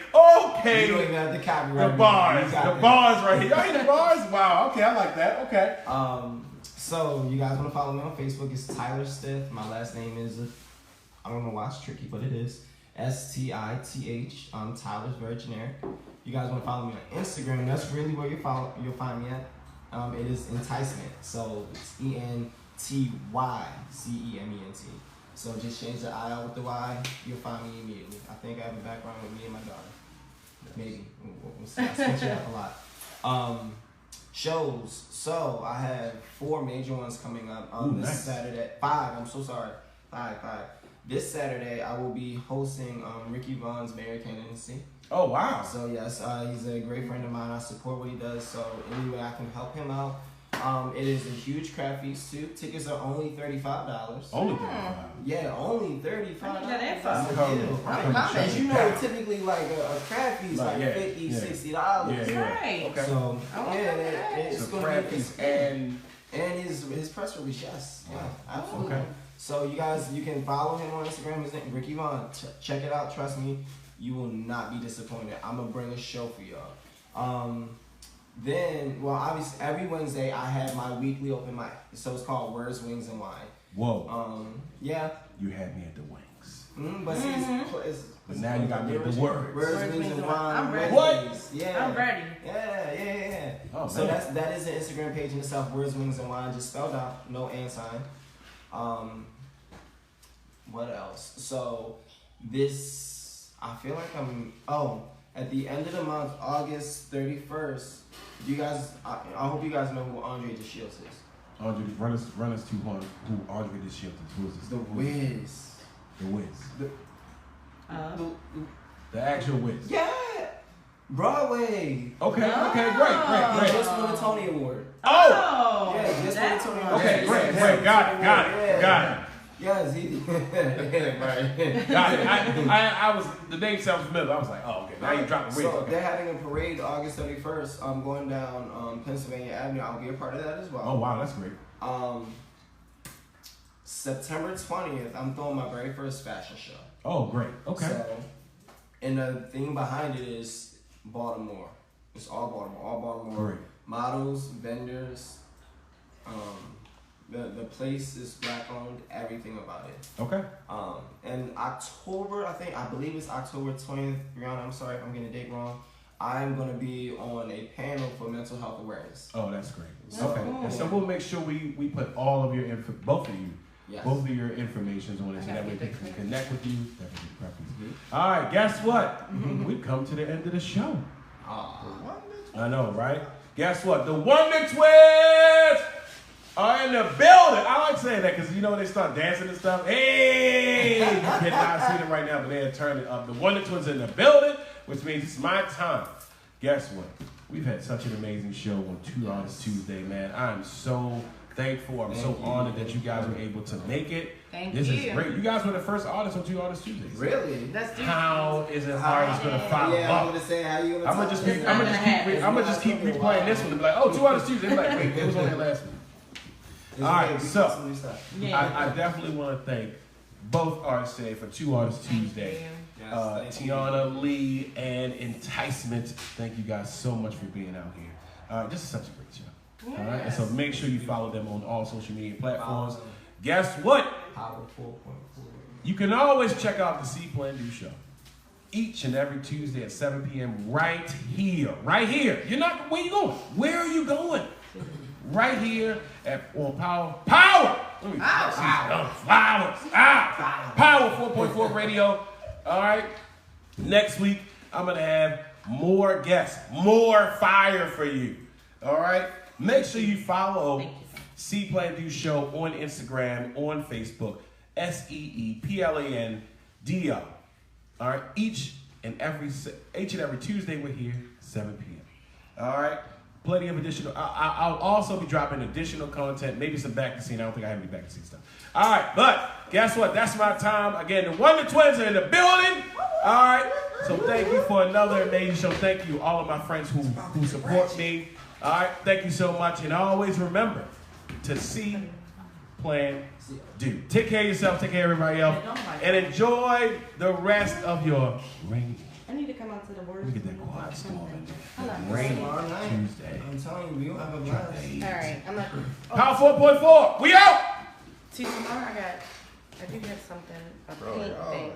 You don't even have the copyright. The bars right here. Y'all hear the bars? Wow. Okay, I like that. Okay. So you guys want to follow me on Facebook? It's Tyler Stith. My last name is, I don't know why it's tricky, but it is STITH. Tyler's very generic. You guys want to follow me on Instagram? That's really where you'll find me at. It is Enticement. So it's ENTYCEMENT. So just change the I out with the Y. You'll find me immediately. I think I have a background with me and my daughter. Maybe. We'll see. I switch it up a lot. Shows. So I have 4 major ones coming up on this Saturday. 5. I'm so sorry. 5. This Saturday I will be hosting Ricky Vaughn's Married Candidacy. Oh wow. So yes, he's a great friend of mine. I support what he does. So any way I can help him out. It is a huge craft feast too. Tickets are only $35. Only $35. Yeah, only $35. I need that info. That's the deal. I'm coming. Because you know, typically like a craft feast like $50, $60. Right. Okay. So Oh, it's So gonna crab be feast and his press release. Yes, yeah, absolutely. Okay. So you guys, you can follow him on Instagram. His name Ricky Vaughn. Check it out. Trust me. You will not be disappointed. I'm gonna bring a show for y'all. Then, well, obviously every Wednesday I have my weekly open mic. So it's called Words, Wings, and Wine. Whoa. Yeah. You had me at the wings. But see, it's But now you got me at the words. Words, Wings, and Wine. I'm ready. What? Yeah. I'm ready. Yeah. Oh, So man. that is an Instagram page in itself. Words, Wings, and Wine, just spelled out, no and sign. What else? So this, I feel like at the end of the month, August 31st. Do you guys? I hope you guys know who Andre DeShields is. Andre, run us to who Andre DeShields is. Who is this? The Wiz. The Wiz. The The actual Wiz. Yeah, Broadway. Okay, great. He just won a Tony Award. Oh! Yeah, he just won a Tony Award. Okay, great. Got it. Yes, he. Yeah, right. Got it. I was, the name sounds familiar. I was like, oh, okay. Now you dropping Wiz. So Okay. they're having a parade August 31st. I'm going down Pennsylvania Avenue. I'll be a part of that as well. Oh, wow, that's great. September 20th, I'm throwing my very first fashion show. Oh, great. Okay. So, and the thing behind it is Baltimore. It's all Baltimore. All Baltimore. Great. Models, vendors. The place is black owned. Everything about it. Okay. And October, I believe it's October 20th. Brianna, I'm sorry if I'm getting the date wrong. I'm gonna be on a panel for mental health awareness. Oh, that's great. So, Okay. And so we'll make sure we put all of your both of you. Yes. Both of your informations on it so I that way gotta people get can connect with you. That would be preference. Mm-hmm. All right, guess what? We've come to the end of the show. I know, right? Guess what? The Wonder Twins are in the building. I like saying that because you know when they start dancing and stuff. Hey, you cannot see them right now, but they're turning up. The Wonder Twins are in the building, which means it's my time. Guess what? We've had such an amazing show on Two Artists Tuesday, man. I'm so thankful. I'm so honored that you guys were able to make it. This is great. You guys were the first artists on Two Artists Tuesdays. Really? That's deep. How is it artists gonna follow Yeah, I'm up? gonna say how you gonna. I'm gonna just keep replaying this one and be like, oh, 2 Artists Tuesday. Like, wait, it was on there last week. All right, so I definitely want to thank both artists today for 2 Artists Tuesday. Tiana, Lee, and Enticement. Thank you guys so much for being out here. This is such a great show. All right, and so make sure you follow them on all social media platforms. Guess what? Power 4.4. You can always check out the See.Plan.Do show each and every Tuesday at 7 p.m. right here. Right here. You're not. Where you going? Where are you going? Right here on Power. Let me Power 4.4 radio. All right. Next week I'm gonna have more guests, more fire for you. All right. Make sure you follow See.Plan.Do show on Instagram, on Facebook, SEEPLANDO. All right. Each and every Tuesday we're here, 7 p.m. All right. Plenty of additional. I'll also be dropping additional content, maybe some back to scene. I don't think I have any back to scene stuff. All right, but guess what? That's my time. Again, the Wonder Twins are in the building. All right. So thank you for another amazing show. Thank you, all of my friends who support me. All right. Thank you so much, and always remember to See.Plan.Do. Take care of yourself. Take care of everybody else, and enjoy the rest of your rainy. I need to come out to the words. Let me get that quiet storm in there. Hello. Rainy Tomorrow night. Tuesday. I'm telling you, we don't have a blast. All right, I'm not. Power 4.4. We out. See, tomorrow I do have something, a pink thing.